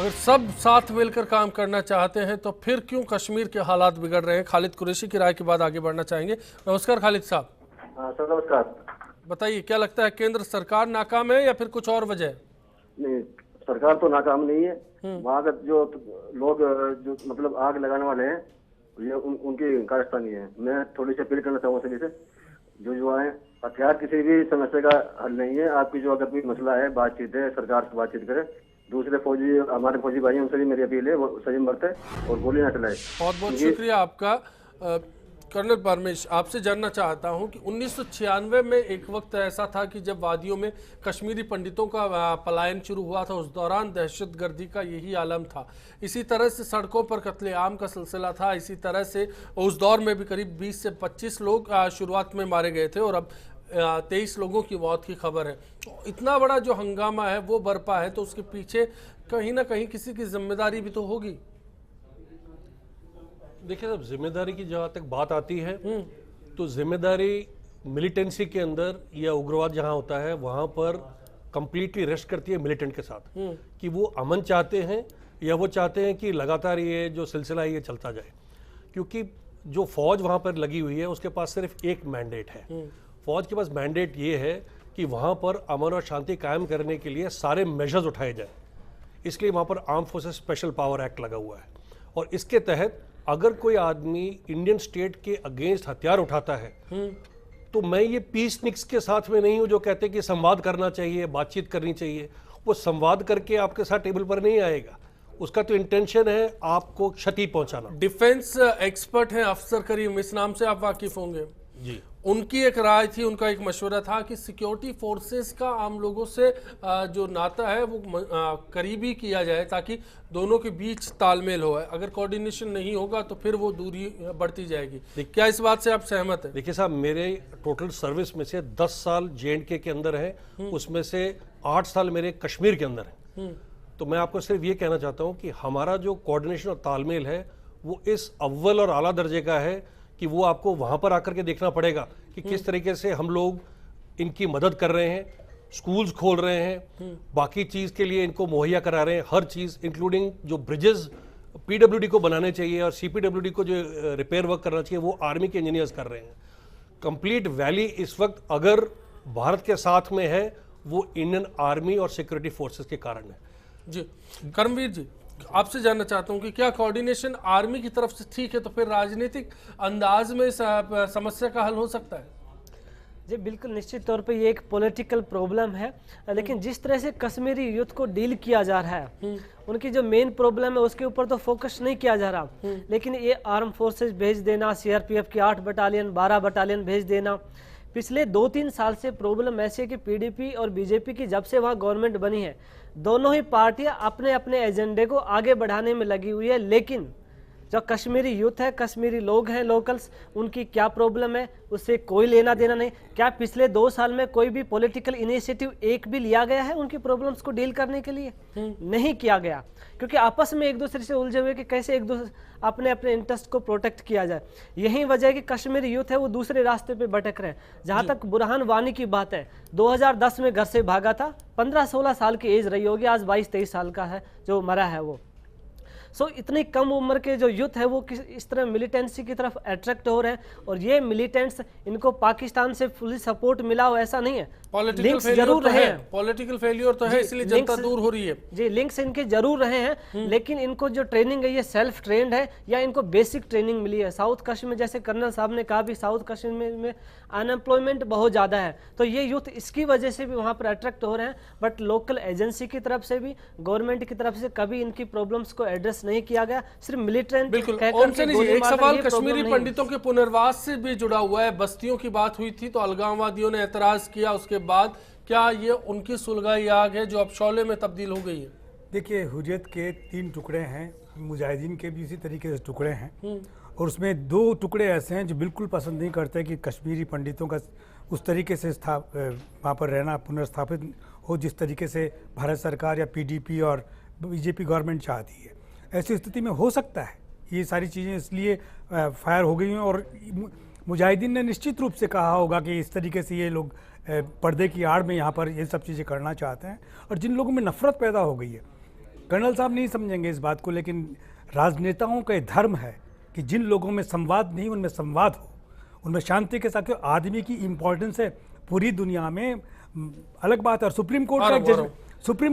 अगर सब साथ मिलकर काम करना चाहते हैं तो फिर क्यों कश्मीर के हालात बिगड़ रहे हैं? खालिद कुरैशी की राय के बाद आगे बढ़ना चाहेंगे। नमस्कार खालिद साहब। सर नमस्कार। बताइए, क्या लगता है, केंद्र सरकार नाकाम है या फिर कुछ और वजह है? नहीं, सरकार तो नाकाम नहीं है। वहाँ का जो लोग जो मतलब आग लगाने वाले हैं ये उनकी कारस्तानी है। मैं थोड़ी सी अपील करना चाहूँगा सभी से, जो युवा है, हथियार किसी भी समस्या का हल नहीं है। आपकी जो अगर कोई मसला है, बातचीत है, सरकार से बातचीत करें। दूसरे फौजी, हमारे फौजी भाई, उनसे भी मेरी अपील है, वो संयम बरते और गोली न चलाए। बहुत बहुत शुक्रिया आपका। कर्नल परमेश, आपसे जानना चाहता हूं कि 1996 में एक वक्त ऐसा था कि जब वादियों में कश्मीरी पंडितों का पलायन शुरू हुआ था, उस दौरान दहशतगर्दी का यही आलम था। इसी तरह से सड़कों पर कत्लेआम का सिलसिला था। इसी तरह से उस दौर में भी करीब 20 से 25 लोग शुरुआत में मारे गए थे और अब 23 लोगों की मौत की खबर है। इतना बड़ा जो हंगामा है वो बरपा है, तो उसके पीछे कहीं ना कहीं किसी की जिम्मेदारी भी तो होगी। देखिए साहब, जिम्मेदारी की जहाँ तक बात आती है तो जिम्मेदारी मिलिटेंसी के अंदर या उग्रवाद जहाँ होता है वहाँ पर कंप्लीटली रेस्ट करती है मिलिटेंट के साथ, कि वो अमन चाहते हैं या वो चाहते हैं कि लगातार ये जो सिलसिला है ये चलता जाए। क्योंकि जो फौज वहाँ पर लगी हुई है उसके पास सिर्फ एक मैंडेट है। फौज के पास मैंडेट ये है कि वहाँ पर अमन और शांति कायम करने के लिए सारे मेजर्स उठाए जाए। इसलिए वहाँ पर arm forces special power act लगा हुआ है और इसके तहत अगर कोई आदमी इंडियन स्टेट के अगेंस्ट हथियार उठाता है तो मैं ये पीसनिक्स के साथ में नहीं हूं जो कहते कि संवाद करना चाहिए, बातचीत करनी चाहिए। वो संवाद करके आपके साथ टेबल पर नहीं आएगा, उसका तो इंटेंशन है आपको क्षति पहुंचाना। डिफेंस एक्सपर्ट हैं अफसर करीम, इस नाम से आप वाकिफ होंगे जी। उनकी एक राय थी, उनका एक मशवरा था कि सिक्योरिटी फोर्सेस का आम लोगों से जो नाता है वो करीबी किया जाए ताकि दोनों के बीच तालमेल हो। अगर कोऑर्डिनेशन नहीं होगा तो फिर वो दूरी बढ़ती जाएगी। क्या इस बात से आप सहमत हैं? देखिए साहब, मेरे टोटल सर्विस में से 10 साल J&K के अंदर है, उसमें से 8 साल मेरे कश्मीर के अंदर है। तो मैं आपको सिर्फ ये कहना चाहता हूँ कि हमारा जो कोऑर्डिनेशन और तालमेल है वो इस अव्वल और आला दर्जे का है कि वो आपको वहां पर आकर के देखना पड़ेगा कि किस तरीके से हम लोग इनकी मदद कर रहे हैं, स्कूल्स खोल रहे हैं, बाकी चीज के लिए इनको मुहैया करा रहे हैं, हर चीज इंक्लूडिंग जो ब्रिजेस PWD को बनाने चाहिए और CPWD को जो रिपेयर वर्क करना चाहिए वो आर्मी के इंजीनियर्स कर रहे हैं। कंप्लीट वैली इस वक्त अगर भारत के साथ में है वो इंडियन आर्मी और सिक्योरिटी फोर्सेस के कारण है। जी कर्मवीर जी, आपसे जानना चाहता हूं कि क्या कोऑर्डिनेशन आर्मी की तरफ से ठीक है तो फिर राजनीतिक अंदाज में समस्या का हल हो सकता है? जी बिल्कुल, निश्चित तौर पे ये एक पॉलिटिकल प्रॉब्लम है। लेकिन जिस तरह से कश्मीरी यूथ को डील किया जा रहा है, उनकी जो मेन प्रॉब्लम है उसके ऊपर तो फोकस नहीं किया जा रहा। लेकिन ये आर्म फोर्सेस भेज देना, CRPF की 8 बटालियन 12 बटालियन भेज देना, पिछले 2-3 साल से प्रॉब्लम ऐसी है कि PDP और BJP की जब से वहाँ गवर्नमेंट बनी है, दोनों ही पार्टियां अपने अपने एजेंडे को आगे बढ़ाने में लगी हुई है। लेकिन जो कश्मीरी यूथ है, कश्मीरी लोग हैं, लोकल्स, उनकी क्या प्रॉब्लम है उससे कोई लेना देना नहीं। क्या पिछले 2 साल में कोई भी पॉलिटिकल इनिशिएटिव एक भी लिया गया है उनकी प्रॉब्लम्स को डील करने के लिए? नहीं किया गया, क्योंकि आपस में एक दूसरे से उलझे हुए कि कैसे एक दूसरे अपने अपने इंटरेस्ट को प्रोटेक्ट किया जाए। यही वजह है कि कश्मीरी यूथ है वो दूसरे रास्ते पे भटक रहे हैं। जहां तक बुरहान वानी की बात है, 2010 में घर से भागा था, 15-16 साल की एज रही होगी, आज 22-23 साल का है जो मरा है वो। इतनी कम उम्र के जो यूथ है वो इस तरह मिलिटेंसी की तरफ अट्रैक्ट हो रहे हैं। और ये मिलिटेंट्स, इनको पाकिस्तान से फुली सपोर्ट मिला हो ऐसा नहीं है, लिंक्स जरूर रहे हैं। पॉलिटिकल फेलियर तो है, इसलिए जनता दूर हो रही है। जी, लिंक्स इनके जरूर रहे हैं, लेकिन इनको जो ट्रेनिंग है ये सेल्फ ट्रेंड है या इनको बेसिक ट्रेनिंग मिली है। साउथ कश्मीर में, जैसे कर्नल साहब ने कहा भी, साउथ कश्मीर में अनएम्प्लॉयमेंट बहुत ज़्यादा है, तो ये यूथ इसकी वजह से भी वहाँ पर अट्रैक्ट हो रहे हैं। बट लोकल एजेंसी की तरफ से भी, गवर्नमेंट की तरफ से कभी इनकी प्रॉब्लम्स को एड्रेस नहीं किया गया, सिर्फ मिलिटेंट। बिल्कुल। एक सवाल कश्मीरी पंडितों के पुनर्वास से भी जुड़ा हुआ है। बस्तियों की बात हुई थी तो अलगाववादियों ने एतराज किया, उसके बाद क्या ये उनकी सुलगाई आग है जो अब शौले में तब्दील हो गई है? देखिए, हुर्रियत के 3 टुकड़े हैं, मुजाहिदीन के भी इसी तरीके से टुकड़े हैं, और उसमें 2 टुकड़े ऐसे हैं जो बिल्कुल पसंद नहीं करते कि कश्मीरी पंडितों का उस तरीके से वहाँ पर रहना पुनर्स्थापित हो जिस तरीके से भारत सरकार या PDP और BJP गवर्नमेंट चाहती है। ऐसी स्थिति में हो सकता है ये सारी चीज़ें इसलिए फायर हो गई हैं, और मुजाहिदीन ने निश्चित रूप से कहा होगा कि इस तरीके से ये लोग पर्दे की आड़ में यहाँ पर ये सब चीज़ें करना चाहते हैं। और जिन लोगों में नफरत पैदा हो गई है, कर्नल साहब नहीं समझेंगे इस बात को, लेकिन राजनेताओं का धर्म है कि जिन लोगों में संवाद नहीं उनमें संवाद हो, उनमें शांति के साथ। क्यों आदमी की इम्पोर्टेंस है पूरी दुनिया में, अलग बात है। और सुप्रीम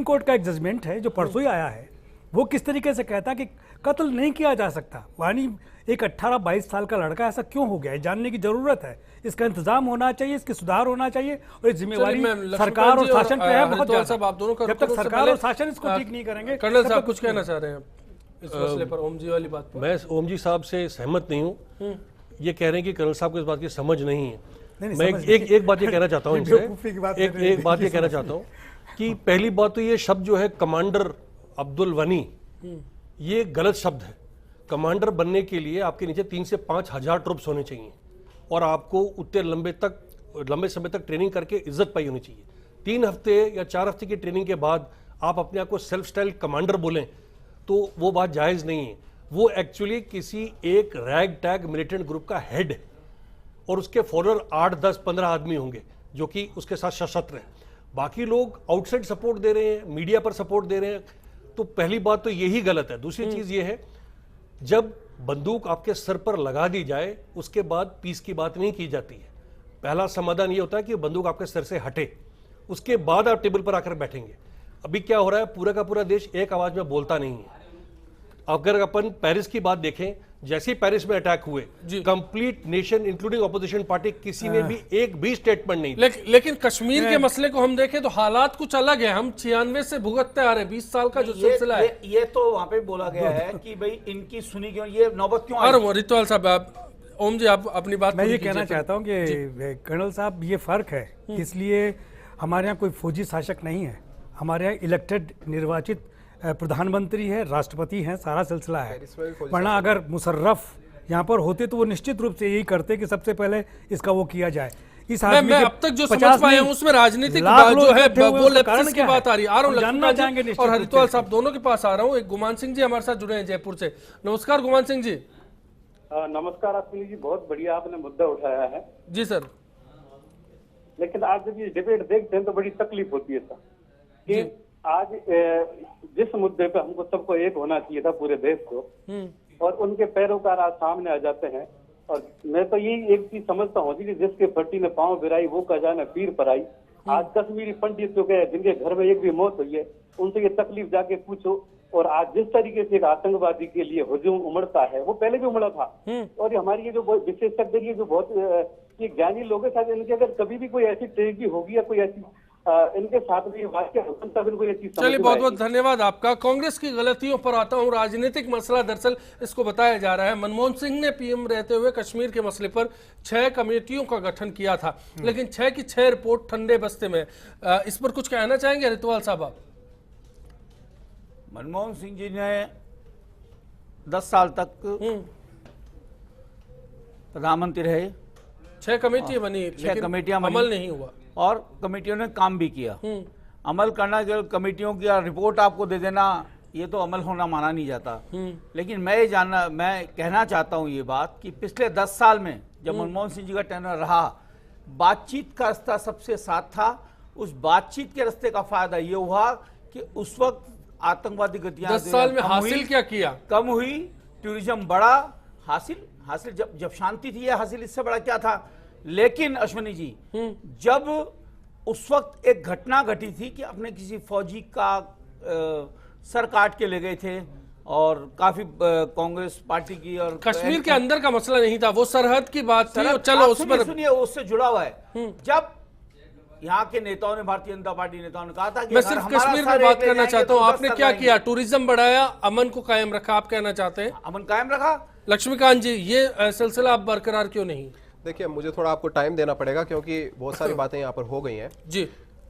कोर्ट का एक जजमेंट है जो परसों ही आया है, वो किस तरीके से कहता है कि कत्ल नहीं किया जा सकता। यानी एक 18-22 साल का लड़का ऐसा क्यों हो गया है, जानने की जरूरत है। इसका इंतजाम होना चाहिए, इसकी सुधार होना चाहिए, और ये जिम्मेवारी सरकार और शासन पे है बहुत ज्यादा। आप दोनों का जब तक सरकार और शासन इसको ठीक नहीं करेंगे। कर्नल साहब कुछ कहना चाह रहे हैं इस मसले पर, ओम जी वाली बात पर? मैं ओम जी साहब से सहमत नहीं हूँ। ये कह रहे हैं कि कर्नल साहब को इस बात की समझ नहीं है। मैं एक बात ये कहना चाहता हूँ इनसे, एक बात ये कहना चाहता हूँ कि पहली बात तो ये शब्द जो है कमांडर अब्दुल गनी, ये गलत शब्द है। कमांडर बनने के लिए आपके नीचे 3 से 5 हज़ार ट्रुप्स होने चाहिए और आपको उतने लंबे समय तक ट्रेनिंग करके इज्जत पाई होनी चाहिए। 3 हफ्ते या 4 हफ्ते की ट्रेनिंग के बाद आप अपने आप को सेल्फ स्टाइल कमांडर बोलें तो वो बात जायज़ नहीं है। वो एक्चुअली किसी एक रैग टैग मिलिटेंट ग्रुप का हेड है और उसके फॉलोअर 8, 10, 15 आदमी होंगे जो कि उसके साथ सशस्त्र हैं। बाकी लोग आउटसाइड सपोर्ट दे रहे हैं, मीडिया पर सपोर्ट दे रहे हैं। तो पहली बात तो यही गलत है। दूसरी चीज ये है, जब बंदूक आपके सर पर लगा दी जाए उसके बाद पीस की बात नहीं की जाती है। पहला समाधान ये होता है कि बंदूक आपके सर से हटे, उसके बाद आप टेबल पर आकर बैठेंगे। अभी क्या हो रहा है, पूरा का पूरा देश एक आवाज में बोलता नहीं है। अगर अपन पेरिस की बात देखें, जैसे ही पेरिस में अटैक हुए, complete nation including opposition party किसी ने भी एक भी स्टेटमेंट नहीं। लेकिन कश्मीर के मसले को हम देखें तो हालात कुछ अलग है। हम 96 से भुगतते आ रहे, 20 साल का जो सिलसिला है। ये तो वहां पे बोला गया है कि भाई इनकी सुनी क्यों, ये नौबत क्यों आई? और रितवाल साहब, आप ओम जी आप अपनी बात मैं ये कहना चाहता हूँ कि कर्नल साहब ये फर्क है, इसलिए हमारे यहाँ कोई फौजी शासक नहीं है। हमारे यहाँ इलेक्टेड निर्वाचित प्रधानमंत्री है, राष्ट्रपति हैं, सारा सिलसिला है। वरना अगर मुशर्रफ यहाँ पर होते तो वो निश्चित रूप से यही करते कि सबसे पहले इसका वो किया जाए। इस मैं अब तक जो समझ पाया हूँ उसमें राजनीतिक जो है वो लेफ्टिस्ट की बात आ रही है। आ रहा हूँ जानना चाहेंगे और हरिद्वार साहब दोनों के पास आ रहा हूँ। एक गुमान सिंह जी हमारे साथ जुड़े हैं जयपुर से। नमस्कार गुमान सिंह जी। नमस्कार अश्विनी जी, बहुत बढ़िया आपने मुद्दा उठाया है। जी सर। लेकिन आज जब ये डिबेट देखते हैं तो बड़ी तकलीफ होती है सर कि आज जिस मुद्दे पे हमको सबको एक होना चाहिए था पूरे देश को, और उनके पैरोकार आज सामने आ जाते हैं। और मैं तो यही एक चीज समझता हूँ कि जिसके फट्टी ने पांव गिराई वो का जाने पीर पर आई। आज कश्मीरी पंडित जो गए जिनके घर में एक भी मौत हुई है, उनसे ये तकलीफ जाके पूछो। और आज जिस तरीके से एक आतंकवादी के लिए हुजूम उमड़ता है, वो पहले भी उमड़ा था। और हमारी ये जो विशेषज्ञ ये जो बहुत ये ज्ञानी लोग हैं, शायद इनके अगर कभी भी कोई ऐसी ट्रेनिंग होगी या कोई ऐसी इनके साथ भी वाक्य तब इनको ये चीज। चलिए बहुत बहुत धन्यवाद आपका। कांग्रेस की गलतियों पर आता हूं। राजनीतिक मसला दरअसल इसको बताया जा रहा है। मनमोहन सिंह ने पीएम रहते हुए कश्मीर के मसले पर 6 कमेटियों का गठन किया था, लेकिन 6 की 6 रिपोर्ट ठंडे बस्ते में। इस पर कुछ कहना चाहेंगे रितवाल साहब आप? मनमोहन सिंह जी ने 10 साल तक प्रधानमंत्री रहे, 6 कमेटी बनी, 6 कमेटियां बनी, अमल नहीं हुआ और कमेटियों ने काम भी किया। अमल करना, जो कमेटियों की रिपोर्ट आपको दे देना, ये तो अमल होना माना नहीं जाता। लेकिन मैं कहना चाहता हूँ ये बात कि पिछले 10 साल में जब मनमोहन सिंह जी का टेन्योर रहा, बातचीत का रास्ता सबसे साथ था। उस बातचीत के रास्ते का फायदा ये हुआ कि उस वक्त आतंकवादी गतियां 10 साल में हासिल क्या किया? कम हुई, टूरिज्म बढ़ा। हासिल जब शांति थी, हासिल इससे बड़ा क्या था? लेकिन अश्विनी जी, जब उस वक्त एक घटना घटी थी कि अपने किसी फौजी का सर काट के ले गए थे, और काफी कांग्रेस पार्टी की, और कश्मीर के अंदर का मसला नहीं था, वो सरहद की बात थी। चलो उस पर सुनिए, उससे जुड़ा हुआ है। जब यहाँ के नेताओं ने, भारतीय जनता पार्टी नेताओं ने कहा था कि मैं सिर्फ कश्मीर में बात करना चाहता हूँ, आपने क्या किया? टूरिज्म बढ़ाया, अमन को कायम रखा। आप कहना चाहते हैं अमन कायम रखा? लक्ष्मीकांत जी, ये सिलसिला अब बरकरार क्यों नहीं? देखिए, मुझे थोड़ा आपको टाइम देना पड़ेगा क्योंकि बहुत सारी बातें यहाँ पर हो गई हैं। जी,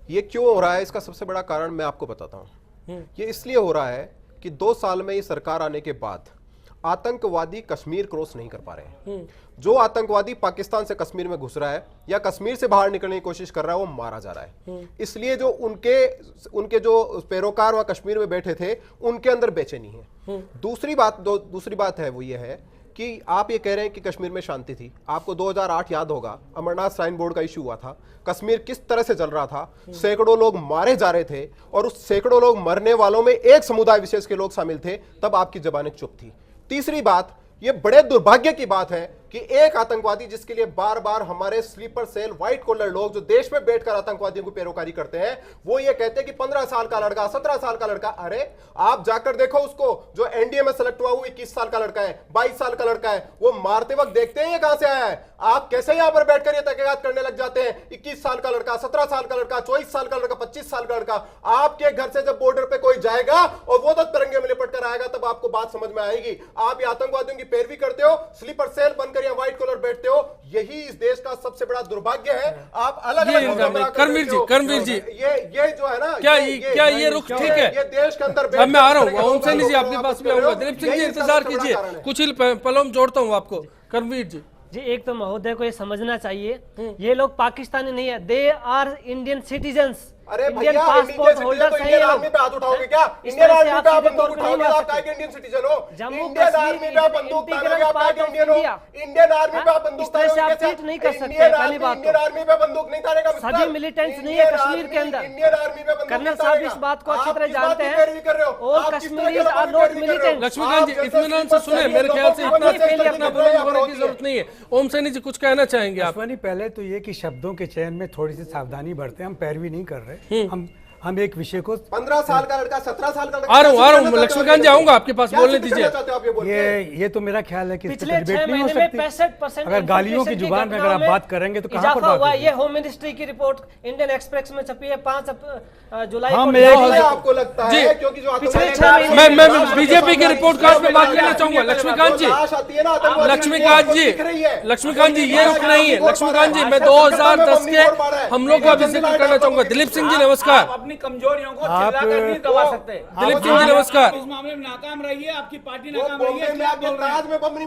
ये क्यों हो रहा है, इसका सबसे बड़ा कारण मैं आपको बताता हूँ। ये इसलिए हो रहा है कि 2 साल में ये सरकार आने के बाद आतंकवादी कश्मीर क्रॉस नहीं कर पा रहे हैं। जो आतंकवादी पाकिस्तान से कश्मीर में घुस रहा है या कश्मीर से बाहर निकलने की कोशिश कर रहा है, वो मारा जा रहा है। इसलिए जो उनके जो पैरोकार वहां कश्मीर में बैठे थे, उनके अंदर बेचैनी है। दूसरी बात है वो ये है कि आप ये कह रहे हैं कि कश्मीर में शांति थी। आपको 2008 याद होगा, अमरनाथ श्राइन बोर्ड का इशू हुआ था, कश्मीर किस तरह से चल रहा था, सैकड़ों लोग मारे जा रहे थे और उस सैकड़ों लोग मरने वालों में एक समुदाय विशेष के लोग शामिल थे, तब आपकी जबानें चुप थी। तीसरी बात, ये बड़े दुर्भाग्य की बात है कि एक आतंकवादी जिसके लिए बार बार हमारे स्लीपर सेल व्हाइट कॉलर लोग जो देश में बैठकर आतंकवादियों की पैरोकारी करते हैं, वो ये कहते हैं कि 15 साल का लड़का, 17 साल का लड़का। अरे आप जाकर देखो उसको, जो एनडीए में सेलेक्ट हुआ वो 21 साल का लड़का है, 22 साल का लड़का है, वो मारते वक्त देखते हैं ये कहां से आया है। आप कैसे यहां पर बैठकर ये तहकीकात करने लग जाते हैं? 21 साल का लड़का, 17 साल का लड़का, 24 साल का लड़का, 25 साल का लड़का। आपके घर से जब बॉर्डर पे कोई जाएगा और वो तो तिरंगे में लिपट कर आएगा, तब आपको बात समझ में आएगी। आप ये आतंकवादियों की पैरवी करते हो, स्लीपर सेल बनकर या व्हाइट कॉलर बैठते हो, यही इस देश का सबसे बड़ा दुर्भाग्य है। आप अलग-अलग कर्मवीर जी, ये जो है ना, क्या ये रुख ठीक है? ये देश के अंदर अब मैं आ रहा हूँ, ओम सैनी जी आपके पास में आऊंगा। दिलीप सिंह जी इंतजार कीजिए, कुछ ही पलों में जोड़ता हूँ आपको। कर्मवीर जी, एक तो महोदय को ये समझना चाहिए, ये लोग पाकिस्तानी नहीं है, दे आर इंडियन सिटीजन्स। अरे इंडियन भैया, पासपोर्ट होल्डर्स हैं ये लोग। आर्मी पे हाथ उठाओगे क्या? इस इंडियन तरह से आर्मी आप पे आप सीधे बंदूक तौर पे नहीं उठाओगे, मार आप सकते। क्या इंडियन सिटीजन हो? जम्मू इंडियन कश्मीर आर्मी पे आप बंदूक उठाओगे, आप क्या इंडियन हो? इंडियन आर्मी पे आप बंदूक इस तरह से आप उठाओगे, ट्रीट नहीं कर सकते। इंडियन पहली बात इंडियन आर्मी पे बंदूक नहीं तारेगा मिस्टर। सभी मिलिटेंट्स नहीं है कश्मीर के अंदर। इंडियन आर्मी पे बंदूक कर्नल साहब इस बात को अच्छी तरह जानते हैं। और Kashmiris are not militant. Laxmikant ji इत्मीनान से सुने, मेरे ख्याल से इतना बुलंद होने की जरूरत नहीं है। ओम सैनी जी कुछ कहना चाहेंगे आप? पहले तो ये कि शब्दों के चयन में थोड़ी सी सावधानी बरतें। हम पैरवी नहीं कर रहे, हम एक विषय को 15 साल का लड़का, 17 साल का लड़का, आ रहा हूँ लक्ष्मीकांत जी, आऊंगा आपके पास, बोलने दीजिए। ये तो मेरा ख्याल है कि पिछले 6 महीने में 65% अगर गालियों की जुबान में अगर आप बात करेंगे तो कहां पर बात हुआ। होगी? ये होम मिनिस्ट्री की रिपोर्ट इंडियन एक्सप्रेस में छपी है 5 जुलाई हाँ, को। आपको लगता है क्योंकि जो पिछले 6 महीने मैं बीजेपी की रिपोर्ट कार्ड पे बात करना चाहूंगा। लक्ष्मीकांत जी, लक्ष्मीकांत जी ये रुक नहीं है। लक्ष्मीकांत जी, मैं 2010 के हमलों का भी जिक्र करना चाहूंगा। दिलीप सिंह जी नमस्कार। अपनी कमजोरियों को चिल्लाकर नहीं दबा सकते। दिलीप सिंह जी नमस्कार। इस मामले में नाकाम रही है, आपकी पार्टी नाकाम रही है,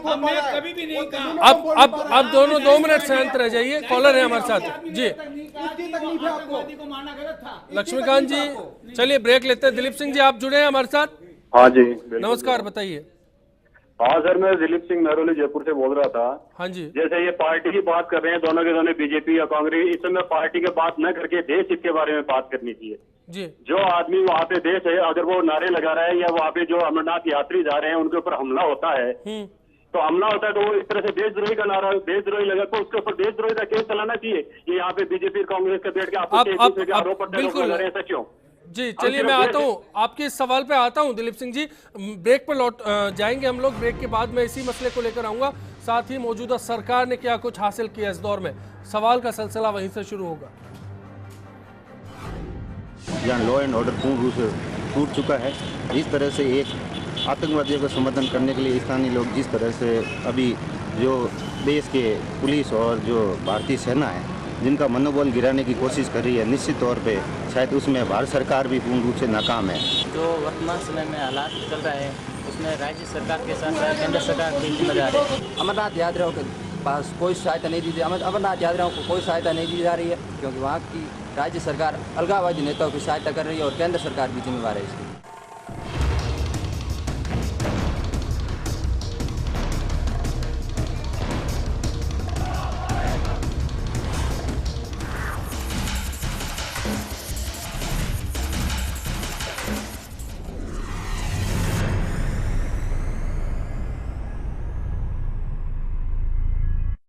हमने कभी भी नहीं कहा। अब दोनों 2 मिनट शांत रह जाइए। कॉलर है हमारे साथ जी। को मारना गलत था। लक्ष्मीकांत जी चलिए ब्रेक लेते हैं। दिलीप सिंह जी आप जुड़े हैं हमारे साथ? हाँ जी, नमस्कार, बताइए। हाँ सर, मैं दिलीप सिंह मेहरोली जयपुर से बोल रहा था। हाँ जी, जैसे ये पार्टी की बात कर रहे हैं, दोनों के दोनों बीजेपी या कांग्रेस, इस समय पार्टी की बात न करके देश हित के बारे में बात करनी चाहिए जी। जो आदमी वहाँ पे देश है, अगर वो नारे लगा रहा है या वहाँ पे जो अमरनाथ यात्री जा रहे हैं उनके ऊपर हमला होता है, तो हमला होता है तो वो इस तरह से देशद्रोही का नारा, देशद्रोही लगा तो उसके ऊपर देशद्रोही का केस चलाना चाहिए। ये यहाँ पे बीजेपी कांग्रेस के बैठ के आपको आरोप प्रत्यारोप क्यों? जी चलिए, मैं आता हूँ आपके इस सवाल पे आता हूँ दिलीप सिंह जी। ब्रेक पर लौट जाएंगे हम लोग। ब्रेक के बाद मैं इसी मसले को लेकर आऊंगा, साथ ही मौजूदा सरकार ने क्या कुछ हासिल किया इस दौर में। सवाल का सिलसिला वहीं से शुरू होगा। जहाँ लॉ एंड ऑर्डर पूर्ण रूप से टूट चुका है, इस तरह से एक आतंकवादियों का समर्थन करने के लिए स्थानीय लोग जिस तरह से अभी जो देश के पुलिस और जो भारतीय सेना है जिनका मनोबल गिराने की कोशिश कर रही है, निश्चित तौर पे शायद उसमें भारत सरकार भी पूर्ण रूप से नाकाम है। जो वर्तमान समय में हालात चल रहे हैं उसमें राज्य सरकार के साथ साथ केंद्र सरकार की जिम्मेदारी है। अमरनाथ यात्रियों के पास कोई सहायता नहीं दी जा रही, अमरनाथ यात्रियों को कोई सहायता नहीं दी जा रही है, क्योंकि वहाँ की राज्य सरकार अलगाववादी नेताओं की सहायता कर रही है और केंद्र सरकार भी जिम्मेवार है इसकी।